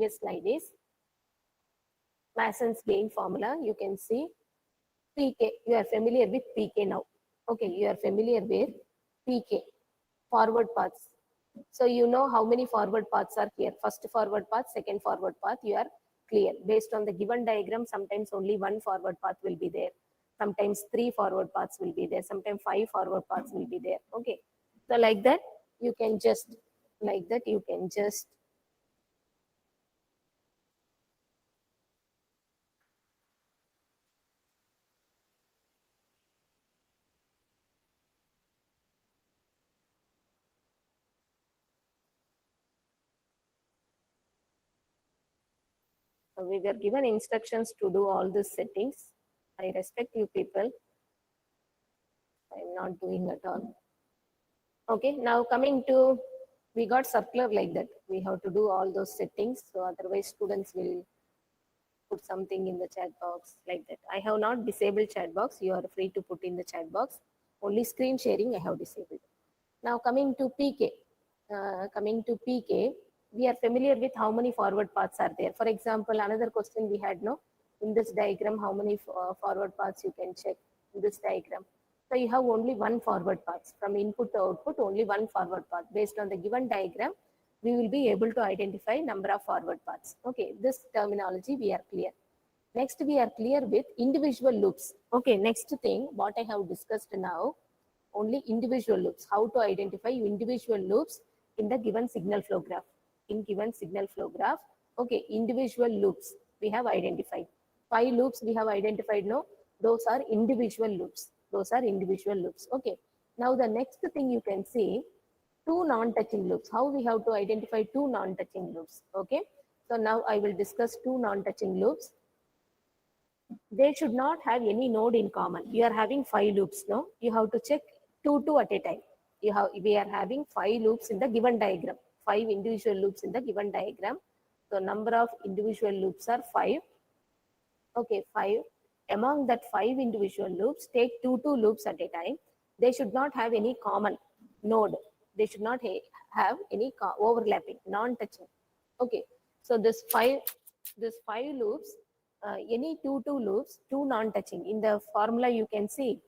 previous slide is Mason's gain formula. You can see PK. You are familiar with PK now. Okay, you are familiar with PK, forward paths. So you know how many forward paths are here. First forward path, second forward path, you are clear. Based on the given diagram, sometimes only one forward path will be there. Sometimes 3 forward paths will be there. Sometimes 5 forward paths will be there. Okay. So like that, you can just, we were given instructions to do all these settings. I respect you people. I'm not doing at all. Okay, now coming to, we got circular like that. We have to do all those settings. So otherwise students will put something in the chat box like that. I have not disabled chat box. You are free to put in the chat box. Only screen sharing I have disabled. Now coming to PK. We are familiar with how many forward paths are there. For example, another question we had, no, in this diagram, how many forward paths you can check in this diagram. So you have only one forward path. From input to output, only one forward path. Based on the given diagram, we will be able to identify number of forward paths. Okay, this terminology we are clear. Next, we are clear with individual loops. Okay, next thing, what I have discussed now, only individual loops. How to identify individual loops in the given signal flow graph. In given signal flow graph, okay, individual loops we have identified. 5 loops we have identified, no? Those are individual loops. Those are individual loops. Okay. Now the next thing you can see, 2 non-touching loops. How we have to identify 2 non-touching loops. Okay. So now I will discuss 2 non-touching loops. They should not have any node in common. You are having 5 loops, no? You have to check 2 at a time. We are having 5 loops in the given diagram. 5 individual loops in the given diagram. So number of individual loops are 5. Okay, 5. Among that 5 individual loops, take 2 loops at a time. They should not have any common node. They should not have any overlapping, non-touching. Okay, so this 5 loops, any 2 loops, 2 non-touching. In the formula you can see,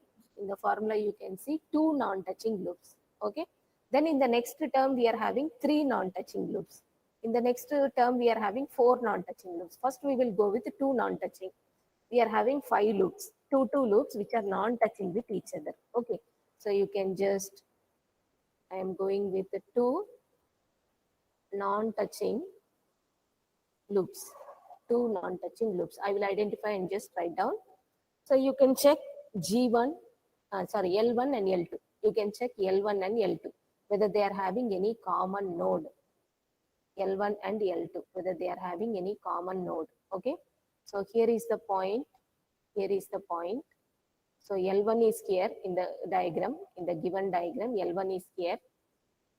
2 non-touching loops. Okay, then in the next term we are having 3 non-touching loops. In the next term we are having 4 non-touching loops. First we will go with 2 non-touching. We are having 5 loops, 2 loops which are non-touching with each other. Okay, so you can just, I am going with the 2 non-touching loops. 2 non-touching loops. I will identify and just write down. So you can check L1 and L2. You can check L1 and L2 whether they are having any common node. L1 and L2 whether they are having any common node. Okay. So here is the point. So L1 is here in the diagram, in the given diagram. L1 is here.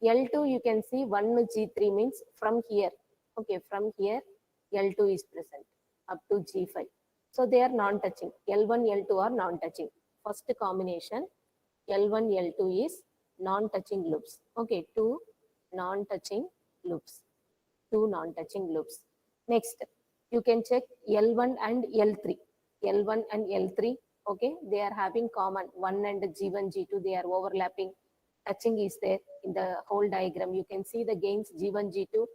L2 you can see 1 G3 means from here. Okay, from here L2 is present up to G5. So they are non-touching. L1, L2 are non-touching. First combination, L1, L2 is non-touching loops. Okay, 2 non-touching loops. Next, you can check L1 and L3. L1 and L3, okay, they are having common 1 and G1, G2, they are overlapping. Touching is there in the whole diagram. You can see the gains G1, G2.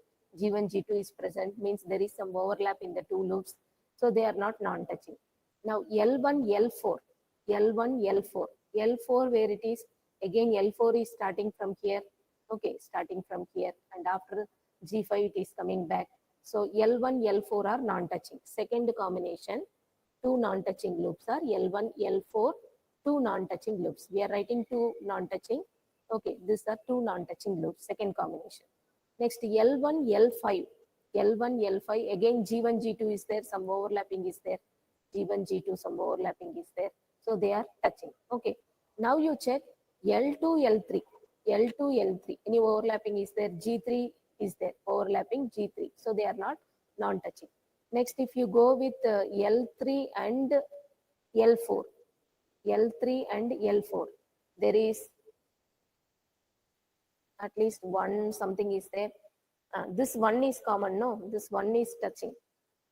G1, G2 is present, means there is some overlap in the 2 loops. So they are not non-touching. Now L1, L4. L4 where it is, again L4 is starting from here. Okay, starting from here, and after G5 it is coming back. So L1, L4 are non-touching. Second combination, 2 non-touching loops are L1, L4, 2 non-touching loops. We are writing 2 non-touching. Okay, these are 2 non-touching loops, second combination. Next, L1, L5. Again G1, G2 is there, some overlapping is there. G1, G2, some overlapping is there. So they are touching. Okay, now you check L2, L3. Any overlapping is there? G3 is there, overlapping G3. So they are not non-touching. Next, if you go with L3 and L4, there is at least one something is there. This one is common, no? This one is touching.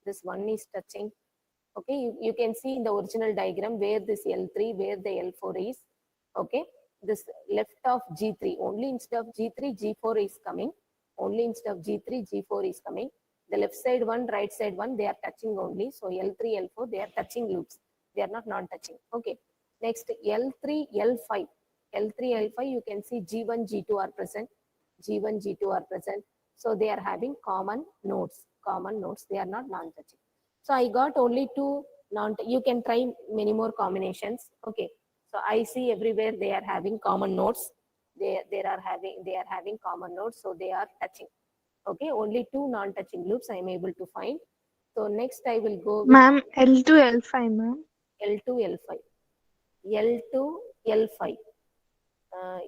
This one is touching. Okay, you can see in the original diagram where this L3, where the L4 is. Okay, this left of G3, only instead of G3, G4 is coming. Only instead of G3, G4 is coming. The left side one, right side one, they are touching only. So L3, L4, they are touching loops. They are not non-touching. Okay, next L3, L5. L3, L5, you can see G1, G2 are present. G1, G2 are present. So they are having common nodes. Common nodes. They are not non-touching. So I got only two non, you can try many more combinations. Okay. So I see everywhere they are having common nodes. They are having common nodes. So they are touching. Okay. Only two non-touching loops I am able to find. So next I will go with Ma'am, L2, L5, ma'am. L2, L5. L2, L5.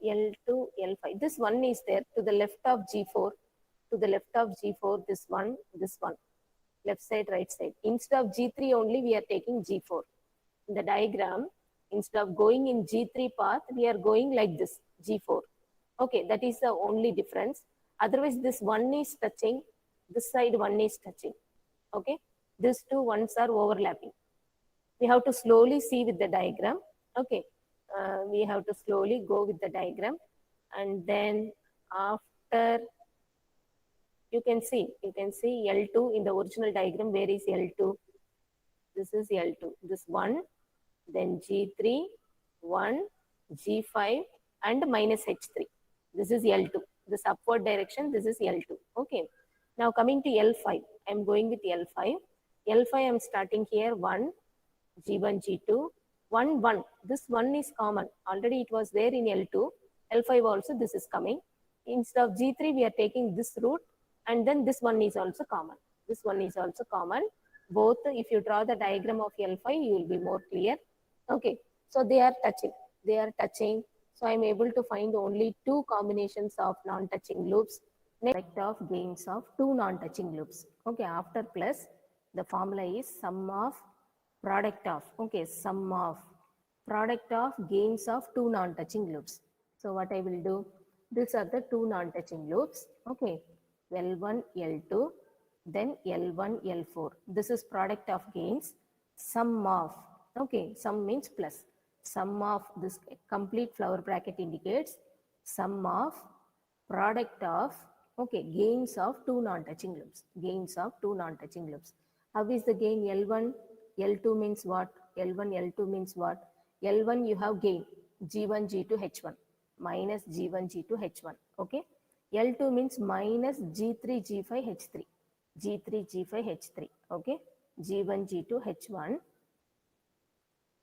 L2, L5. This one is there to the left of G4. To the left of G4, this one, left side, right side. Instead of G3 only, we are taking G4. In the diagram, instead of going in G3 path, we are going like this, G4. Okay, that is the only difference. Otherwise, this one is touching, this side one is touching. Okay, these two ones are overlapping. We have to slowly see with the diagram. Okay, we have to slowly go with the diagram. And then after you can see L2 in the original diagram. Where is L2? This is L2. This one, then G3, 1, G5, and minus H3. This is L2. This upward direction, this is L2. Okay. Now coming to L5, I'm going with L5. L5, I'm starting here 1, G1, G2, 1, 1. This 1 is common. Already it was there in L2. L5 also, this is coming. Instead of G3, we are taking this route, and then this one is also common. This one is also common. Both, if you draw the diagram of L5, you will be more clear. Okay, so they are touching. They are touching. So I'm able to find only two combinations of non-touching loops. Next, of gains of two non-touching loops. Okay, after plus, the formula is sum of product of, okay, sum of product of gains of two non-touching loops. So what I will do, these are the two non-touching loops. Okay, L1, L2, then L1, L4. This is product of gains. Sum of, okay, sum means plus. Sum of this complete flower bracket indicates sum of product of, okay, gains of two non-touching loops. Gains of two non-touching loops. How is the gain? L1, L2 means what? L1, L2 means what? L1 you have gain G1, G2, H1 minus G1, G2, H1. Okay. L2 means minus G3, G5, H3. G3, G5, H3. Okay. G1, G2, H1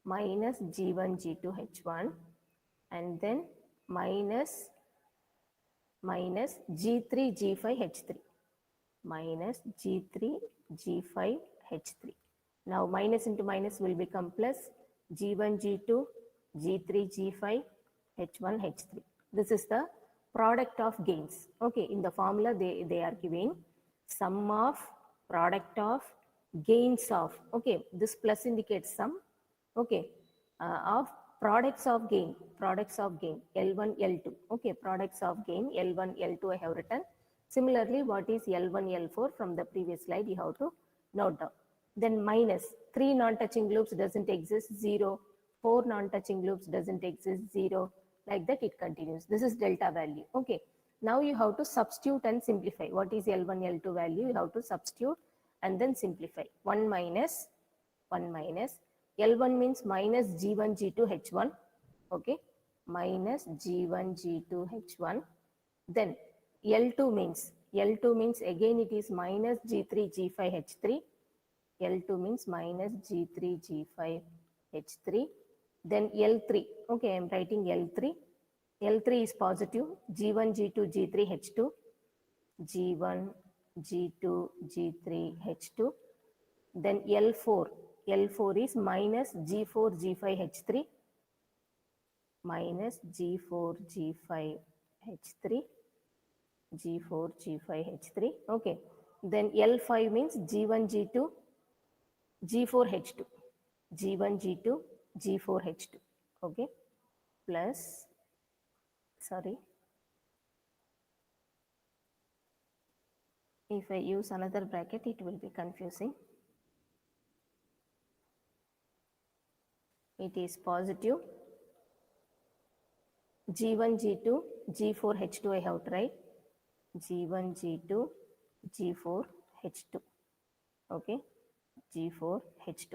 minus G1, G2, H1 and then minus G3, G5, H3 minus G3, G5, H3. Now minus into minus will become plus G1, G2, G3, G5, H1, H3. This is the product of gains. Okay, in the formula they are giving sum of product of gains of. Okay, this plus indicates sum. Okay, of products of gain, L1, L2. Okay, products of gain, L1, L2 I have written. Similarly, what is L1, L4 from the previous slide, you have to note down. Then minus, 3 non-touching loops doesn't exist, 0. 4 non-touching loops doesn't exist, 0. Like that it continues. This is delta value. Okay. Now you have to substitute and simplify. What is L1, L2 value? You have to substitute and then simplify. 1 minus L1 means minus G1, G2, H1. Okay. Minus G1, G2, H1. Then L2 means again it is minus G3, G5, H3. L2 means minus G3, G5, H3. Then L3. Okay, I am writing L3. L3 is positive. G1, G2, G3, H2. G1, G2, G3, H2. Then L4. L4 is minus G4, G5, H3. Minus G4, G5, H3. G4, G5, H3. Okay. Then L5 means G1, G2, G4, H2. G1, G2, G4, H2. Okay. Plus, sorry. If I use another bracket, it will be confusing. It is positive G1, G2, G4, H2 I have to write. G1, G2, G4, H2. Okay, G4, H2.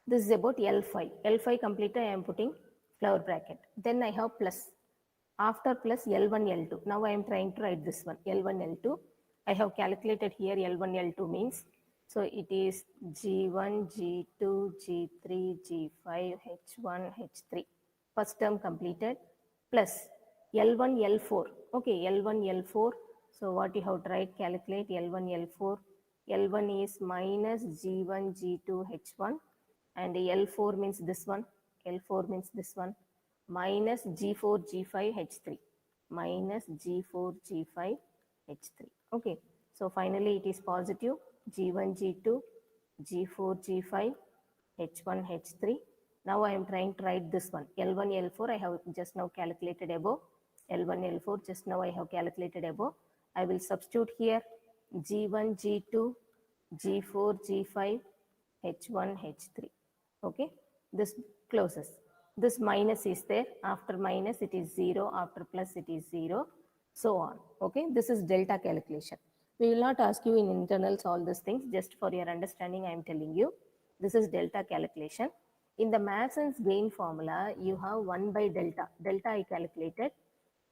This is about L5. L5 completed, I am putting flower bracket. Then I have plus. After plus L1, L2. Now I am trying to write this one, L1, L2. I have calculated here L1, L2 means. So it is G1, G2, G3, G5, H1, H3. First term completed plus L1, L4. Okay, L1, L4. So what you have to write, calculate L1, L4. L1 is minus G1, G2, H1 and L4 means this one. L4 means this one minus G4, G5, H3 minus G4, G5, H3. Okay, so finally it is positive G1, G2, G4, G5, H1, H3. Now I am trying to write this one L1, L4. I have just now calculated above. L1, L4 just now I have calculated above. I will substitute here G1, G2, G4, G5, H1, H3. Okay, this closes. This minus is there. After minus it is 0. After plus it is 0. So on. Okay, this is delta calculation. We will not ask you in internals all these things. Just for your understanding, I am telling you. This is delta calculation. In the Mason's gain formula, you have 1 by delta. Delta I calculated.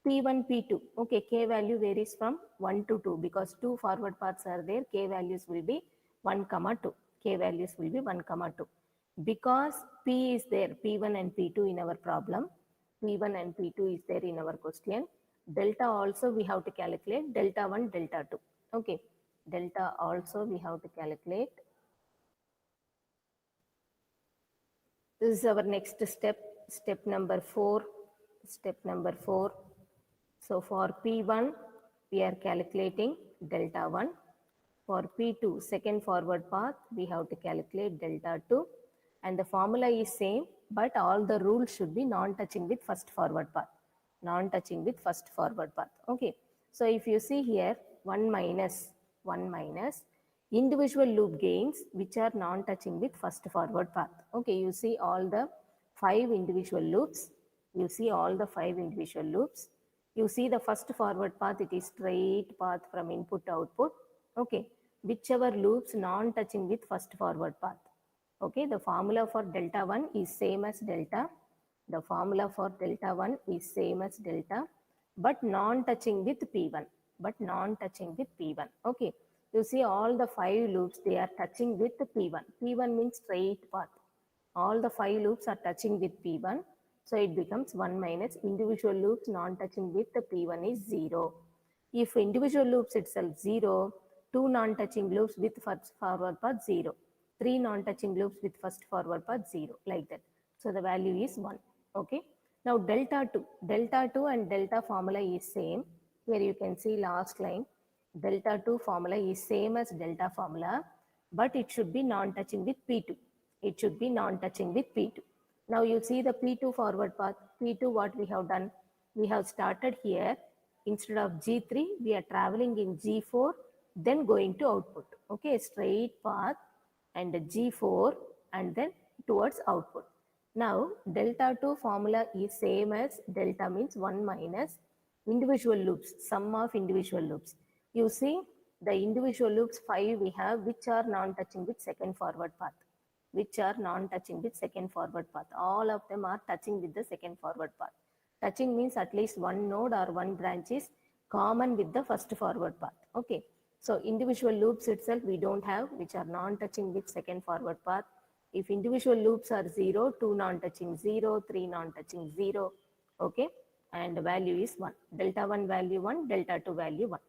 P1, P2. Okay, K value varies from 1 to 2 because 2 forward paths are there. K values will be 1, 2. K values will be 1, 2. Because P is there, P1 and P2 in our problem. P1 and P2 is there in our question. Delta also we have to calculate. Delta 1, delta 2. Okay, delta also we have to calculate. This is our next step, step number 4. Step number 4. So for P1, we are calculating delta 1. For P2, second forward path, we have to calculate delta 2. And the formula is same, but all the rules should be non-touching with first forward path. Non-touching with first forward path. Okay. So if you see here, 1 minus individual loop gains which are non-touching with first forward path. Okay, you see all the 5 individual loops. You see all the 5 individual loops. You see the first forward path, it is straight path from input to output. Okay, whichever loops non-touching with first forward path. Okay, the formula for delta 1 is same as delta. The formula for delta 1 is same as delta, but non-touching with P1. But non-touching with P1. Okay, you see all the 5 loops, they are touching with P1. P1 means straight path. All the 5 loops are touching with P1. So it becomes 1 minus individual loops non-touching with the P1 is 0. If individual loops itself 0, 2 non-touching loops with first forward path 0. 3 non-touching loops with first forward path 0, like that. So the value is 1. Okay. Now delta 2 and delta formula is same. Here you can see last line. Delta 2 formula is same as delta formula, but it should be non-touching with P2. It should be non-touching with P2. Now you see the P2 forward path. P2 what we have done? We have started here. Instead of G3, we are traveling in G4, then going to output. Okay, straight path and G4 and then towards output. Now delta 2 formula is same as delta means 1 minus individual loops, sum of individual loops. You see the individual loops 5 we have which are non-touching with second forward path. Which are non-touching with second forward path. All of them are touching with the second forward path. Touching means at least one node or one branch is common with the first forward path. Okay. So individual loops itself we don't have which are non-touching with second forward path. If individual loops are 0, 2 non-touching 0, 3 non-touching 0. Okay. And value is 1. Delta 1 value 1, delta 2 value 1.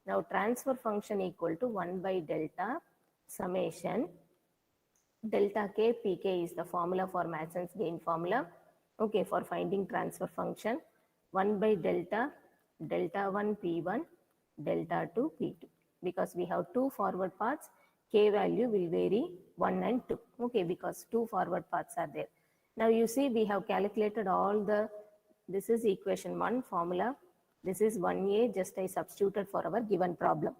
Now transfer function equal to 1 by delta summation delta k pk is the formula for Mason's gain formula. Okay, for finding transfer function 1 by delta 1 p1 delta 2 p2 because we have 2 forward paths, k value will vary 1 and 2. Okay, because 2 forward paths are there. Now you see we have calculated all the, this is equation 1 formula, this is 1a, just I substituted for our given problem.